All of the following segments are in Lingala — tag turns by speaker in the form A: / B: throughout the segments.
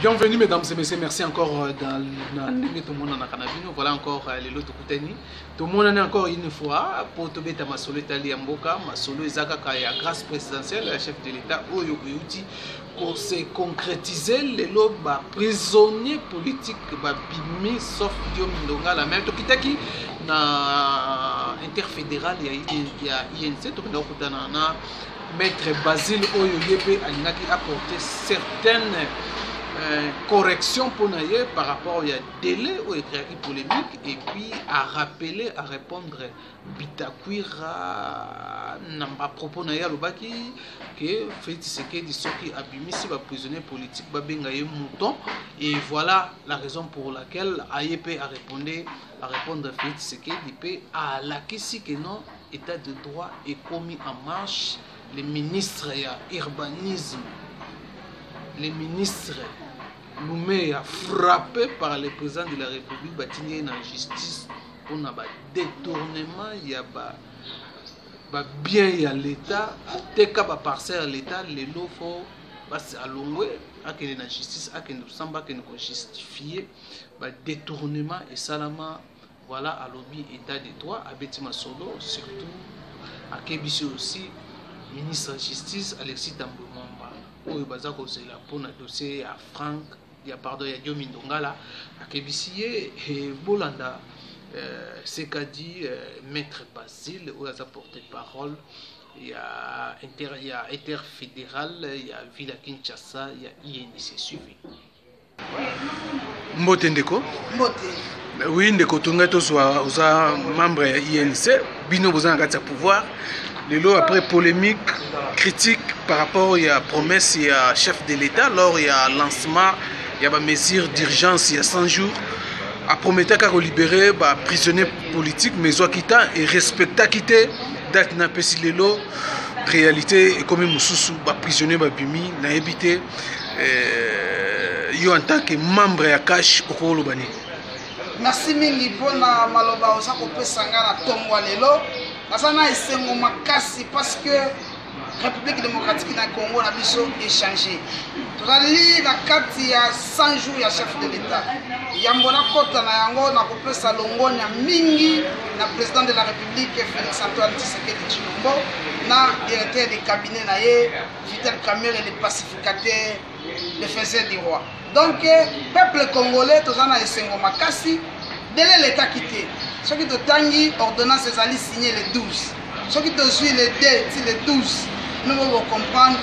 A: Bienvenue mesdames et messieurs, merci encore dans tout le monde en Akanabino. Voilà encore les lots de tout le monde encore une fois pour te mettre ma solo Italie Mboka, ma solo Isaka Kaya, grâce présidentielle, le chef de l'État, Oyo Kuyuti, pour se concrétiser les lots prisonniers politiques, bimi sauf Diom Ndonga, la même Tokitaki, na interfédéral, il y a INC, tout le monde Maître Basile Oyo Yebe Alingaki apporté certaines correction pour naïe par rapport à délai ou écrit polémique et puis à rappeler à répondre bitakwira namba propos naïe lobaki que fait ce que dit soki abimisi ba prisonnier politique ba bengaye mouton et voilà la raison pour laquelle AEP a répondre fait ce que dit à la question que non état de droit est commis en marche les ministres urbanisme les ministres nous a frappé par le président de la République bâti en justice pour un détournement il y a bien il y a l'État tes cas parcelle l'État les lots faut à l'ongwe à que la justice à que nous semble que nous justifier détournement et salama voilà à lobby état de droit à Betima Solo surtout à Kebisi aussi ministre de la justice Alexis Tambwe Mwamba oyo baza kozela pour un dossier à Franck il y a pardon il y a Diom Ndonga là à Kebisi et Bolanda c'est qu'a dit maître Basile où a porté parole il y a interfédéral il y a Villa Kinshasa il y a INC suivi Mbote Ndeko Mbote oui Ndeko tunga to soit membre ya INC bino besoin de pouvoir les lots après polémique critique par rapport à la promesse il y a chef de l'État lors il y a lancement il y a des mesures d'urgence il y a 100 jours à promettre qu'à libérer les prisonniers politiques mais soit quitta et respecter quitter date n'a pas si les lots réalité comme mususu prisonniers bimi n'a évité yo en tant que membre ya cash au Kolobani.
B: Merci mingi pona maloba osa ko pesanga na tongwa lelo nasana esengo makasi parce que République démocratique du Congo na biso échangé. Tozali na kati ya 100 jours ya chef de l'État. Yambona kota na yango na kopesa longonya mingi na président de la République Félix Antoine Tshisekedi Tshilombo na directeur de cabinet na ye Vital Kamerhe et les pacificateurs les faiseurs du roi. Donc peuple congolais tozana esengo makasi délai l'État quitté. Ceux qui totangi ordonnance ezali signé le 12. Ceux qui te suivent le 12 nous devons comprendre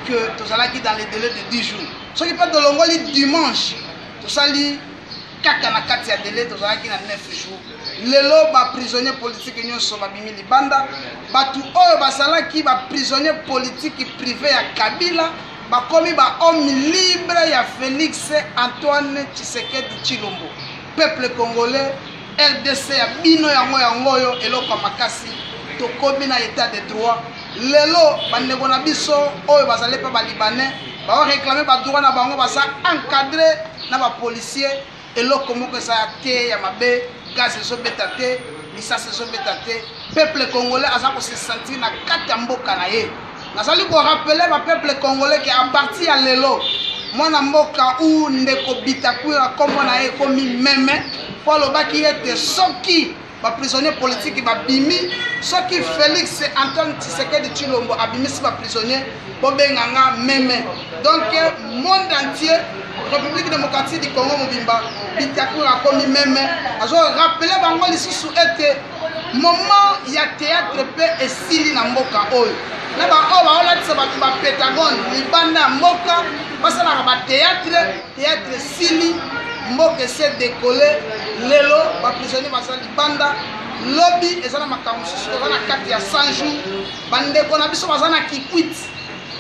B: que tout ça qui dans les délais de 10 jours. Ceux qui partent de l'ongoli dimanche, tout ça li kaka na kati ya délai tout ça qui dans 9 jours. Lelo ba prisonnier politique nyonso ba bimi libanda, batu oyo basala ki ba prisonnier politique privé ya Kabila, ba komi ba homme libre ya Félix Antoine Tshisekedi Tshilombo. Peuple congolais RDC ya bino yango yo eloko makasi to komi na état de droit. Lelo bandeko na biso oyo bazali pa ba libanais ba réclamer ba droit na bango basa encadrer na ba policier eloko moko sa te ya mabe gaz so betate licence so betate peuple congolais aza ko se sentir na kati ya mboka na ye nazali ko rappeler ba peuple congolais qui à partir ya lelo mwana mboka ou ndeko bitakwira kombo na ye komi meme po lobaki ete soki ba prisonnier politique ba bimi soki Félix Antoine Tshisekedi Tshilombo abimisi ba prisonnier po benganga meme donc monde entier République démocratique du Congo mobimba bitakwira komi meme azo rappeler bango lisusu ete moment ya théâtre pe esili na mboka oyo na ba o ba olatisa ba Pentagone libanda mboka basala ba théâtre sili mboka se décoller lelo ba prisonnier basala libanda lobby ezala makambo susu ezala kati ya 100 jours bandeko na biso bazana kikwiti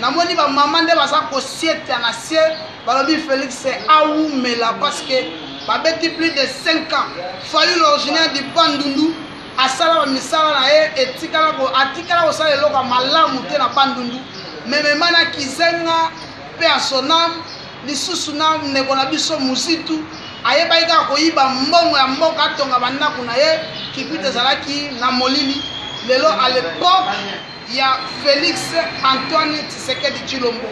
B: namoni ba mama nde baza ko siete na ciel balobi Félix aoumela parce que babeti plus de 5 ans fayu l'originaire du Bandundu asala ba misala na ye etikala ko sala eloko malamu te na Bandundu memema na kizenga pe asonam lisusu na ndeko na biso musitu ayeba ika koyiba mbongo ya mboka atonga bandako na ye kikwite ezalaki na molili lelo à l'époque il y a Félix Antoine Tshisekedi Tshilombo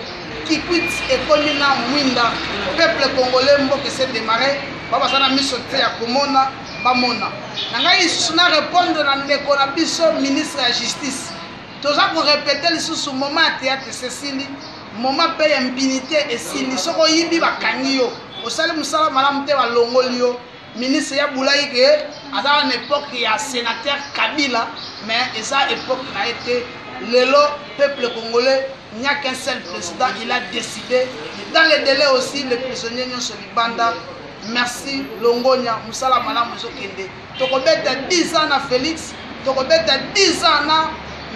B: qui quitte économie na mwinda peuple congolais mboka s'est démarré baba sana misote ya komona bamona ngai suna répondre na ndeko na biso ministre ya justice toza ko répéter lisusu moment théâtre Cécile moment paye impunité et sili soko yibi bakangi yo osali musala malamu te balongoli yo ministre ya Boulaye ke à une époque il y a sénateur Kabila mais esa époque na été lelo peuple congolais il n'y a qu'un seul président il a décidé dans les délais aussi les prisonniers nyonso libanda merci Longonia musala malamu zokende tokobeta 10 ans na Félix tokobeta 10 ans na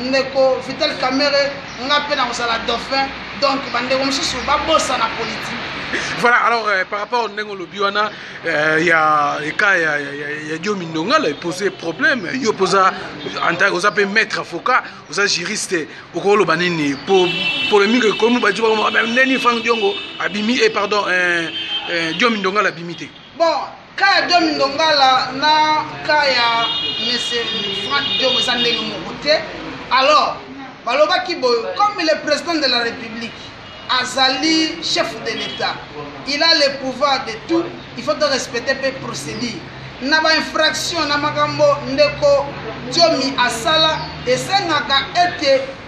B: ndeko Vital Kamerhe nga pe na musala dauphin donc bandeko mususu babosa na politique.
A: Voilà, alors par rapport au Nengo Lobiwana, il y a des cas, il y a Diomi Ndonga, il posait problème, il posait en tant que maître avocat, aux juristes, au Kolo Banini, pour le mieux comme nous, Neni Frank Diongo, Abimi, et pardon, Diomi Ndonga l'abimité.
B: Bon, quand Diomi Ndonga là, na quand il y a M. Frank Diongo Zandeng Mokote, alors, Baloba Kibo, comme il est président de la République, Azali, chef de l'État, il a le pouvoir de tout, il faut respecter les procédures. Naba infraction, namagambo, ndeko, Diomi Asala, et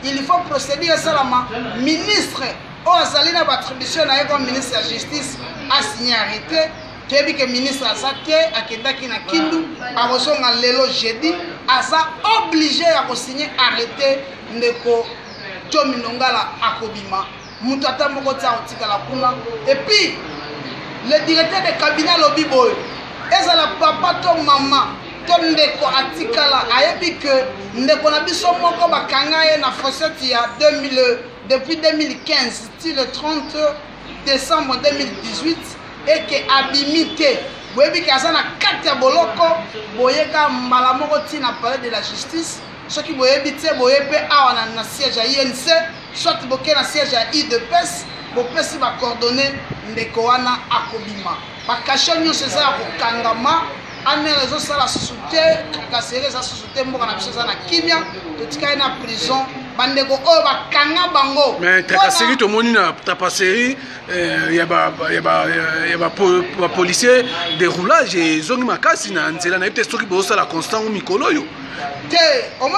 B: il faut procéder à Salama. Ministre, ou Azali n'a pas attribution à un ministre de la Justice, a signé arrêté. Tu as vu que le ministre Azake, à Kendaki na Kindu, a reçu un lelo jeudi, Aza obligé à signer arrêté ndeko, Diomi Ndonga à Kobima. Et puis, le directeur de cabinet Lobiboy, et ça la papa, ton maman, ton ndeko atikala, a dit que ndeko na biso moko bakanga na fossette depuis 2015, le 30 décembre 2018, et que abimité, vous avez vu qu'il y a 4 boloko, vous avez vu na palais de la justice, ce qui vous avez vu, vous avez vu na siège à INC. Soit vous avez un siège à IDPS, vous pouvez coordonner ndeko wana akobima. Bakasho nyonso eza ya kokangama, ane réseau ça la soutien, kasere ça soutien mboka na biso na kimia, totika na prison, bandeko oyo bakanga bango.
A: Mais takaseri to moni na tapaseri, ya ba policier de roulage et zongi makasi na nzela na yete stoki bo sala constant au mikolo yo.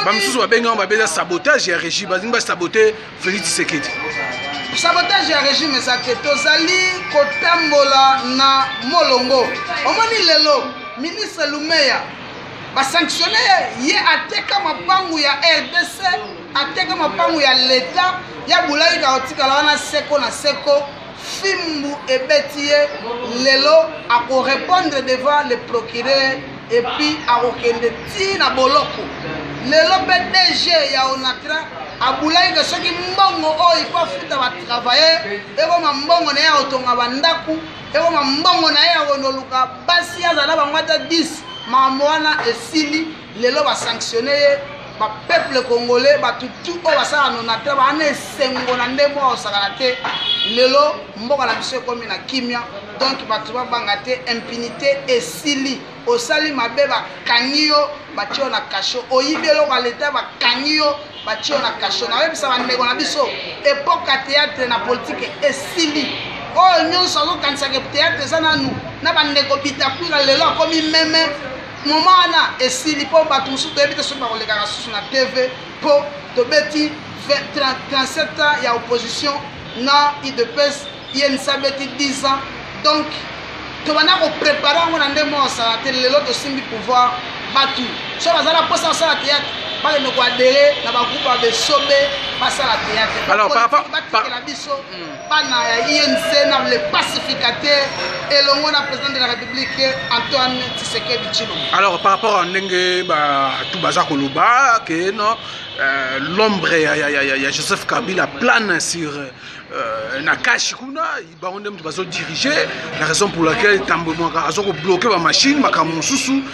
A: Bamsusu babenga babeza sabotage ya régime bazinga saboter Félix Tshisekedi.
B: Sabotage ya régime ezake tozali kotambola na molongo. Omoni lelo ministre Lumeya ba sanctionner ye ateka mapangu ya RDC, ateka mapangu ya l'État, ya Boulaye kaotikala wana seko na seko fimbu ebetie lelo ako répondre devant le procureur et puis akokende tina boloko lelo PDG ya Onatra abulai ke soki mbongo oyo ipo futa ba travailler eko mbongo na ya otonga bandaku eko mbongo na ya onoluka basi azala bangata 10 mamwana esili lelo ba sanctionner ba peuple congolais ba tutu o basala Onatra ba ane sengo na ndemo osakala te lelo mboka na biso komi na kimia donc batu babanga te impunité esili osali mabe bakangi yo batio na kasho oyibi eloko ya leta bakangi yo batio na kasho na yebisa bandeko na biso époque ya théâtre na politique esili oyo nyonso azokanisaka théâtre eza nanu na bandeko bitakwila lelo akomi meme moma wana esili mpo bato mosusu toyebi te soki bakolekaka susu na tv mpo tobeti 37 ans ya opposition na IDPS INSA beti 10 ans donc tobanda kopréparer yango na ndenge moko osala te lelo tosimbi pouvoir batu so bazala mposa basala théâtre bakende koadere na bagroupe ya besobe basala théâtre.
A: Alors par rapport
B: batikela biso bana ya INC na le pacificateur elongo na président de la République Antoine Tshisekedi Tshilombo.
A: Alors par rapport à ndenge tout baza koloba que non l'ombre ya Joseph Kabila plane sur Nakashi kuna baronde mtu bazo diriger la raison pour laquelle tambo mwaka azoko bloquer ba machine makamu susu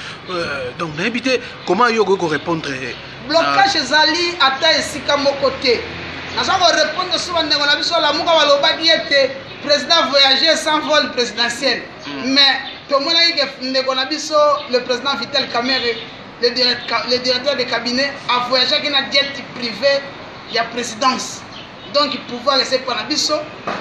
A: donc n'habité comment yo go répondre
B: blocage ezali ata esika moko te naza ko répondre sur ndeko na biso la muka baloba diete président voyager sans vol présidentiel mais to mona ke ndeko na biso le président Vital Kamerhe le directeur de cabinet a voyagé avec un jet privé ya présidence. Donc le pouvoir est pour Nabiso.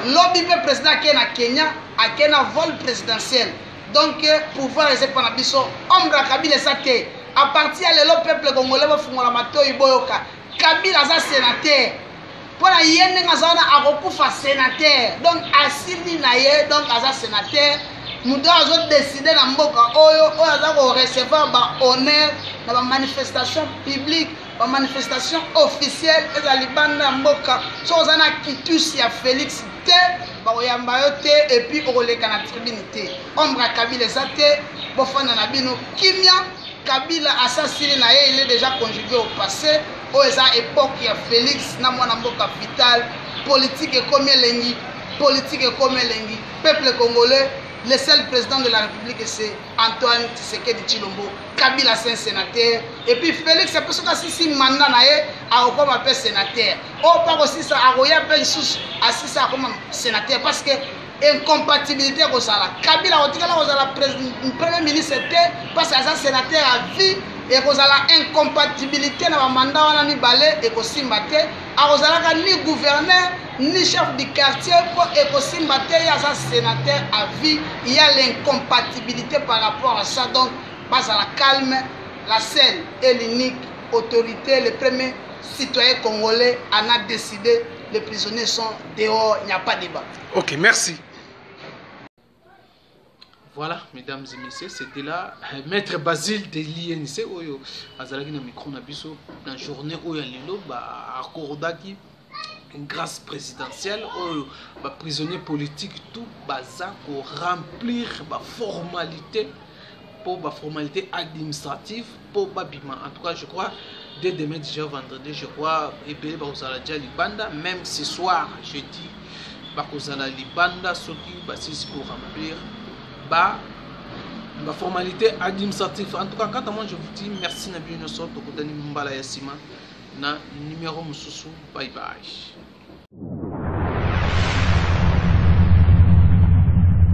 B: Lobby président qui est na Kenya, a Kenya vol présidentiel. Donc pouvoir est pour Nabiso. Ombre Kabila Sate. À partir de le peuple congolais va fumera mato iboyoka. Kabila za sénateur. Pour la yende ngazana akokufa sénateur. Donc asili na ye donc aza sénateur. Nous devons décider dans mboka oyo oyo recevoir ba honneur dans la manifestation publique, la manifestation officielle et la libanda mboka. So ozana kitus ya Félix T, ba oyamba yo te et puis oleka na tribune te. Ombre Kabila Sate, bofana na bino kimia. Kabila assassiné na ye, il est déjà conjugué au passé. Oza époque ya Félix na mwana mboka vital, politique et comme elengi, politique et comme elengi, peuple congolais. Le seul président de la République, c'est Antoine Tshisekedi Tshilombo. Kabila, c'est un sénateur. Et puis Félix, c'est parce que si mandat a comme un sénateur. Oh, pas aussi ça, a un sous assis ça comme sénateur. Parce que incompatibilité comme ça. Kabila, on dit que le premier ministre était parce que c'est un sénateur à vie. Et qu'on a incompatibilité dans le mandat on a ni balé et qu'on s'y battait. Alors ni gouverneur ni chef du quartier et qu'on s'y battait. Il y a un sénateur à vie. Il y a l'incompatibilité par rapport à ça. Donc, base à la calme, la seule et l'unique autorité, le premier citoyen congolais en a décidé. Les prisonniers sont dehors. Il n'y a pas de débat.
A: Ok, merci. Voilà, mesdames et messieurs, c'était là Maître Basile de l'INC. Oyo, azalaki na micro na biso na journée oyo lelo ba accordaki une grâce présidentielle oyo ba prisonniers politiques tout baza ko remplir ba formalité pour ba formalité administrative pour ba bima. En tout cas, je crois dès demain déjà vendredi, je crois et ba kozala déjà libanda même ce soir jeudi ba kozala libanda soki ba sisi pour remplir la formalité administrative. En tout cas, quand moi je vous dis merci, Nabi Nosot, Tokotani Mbala Yassima, na numéro Moussoussou, bye bye.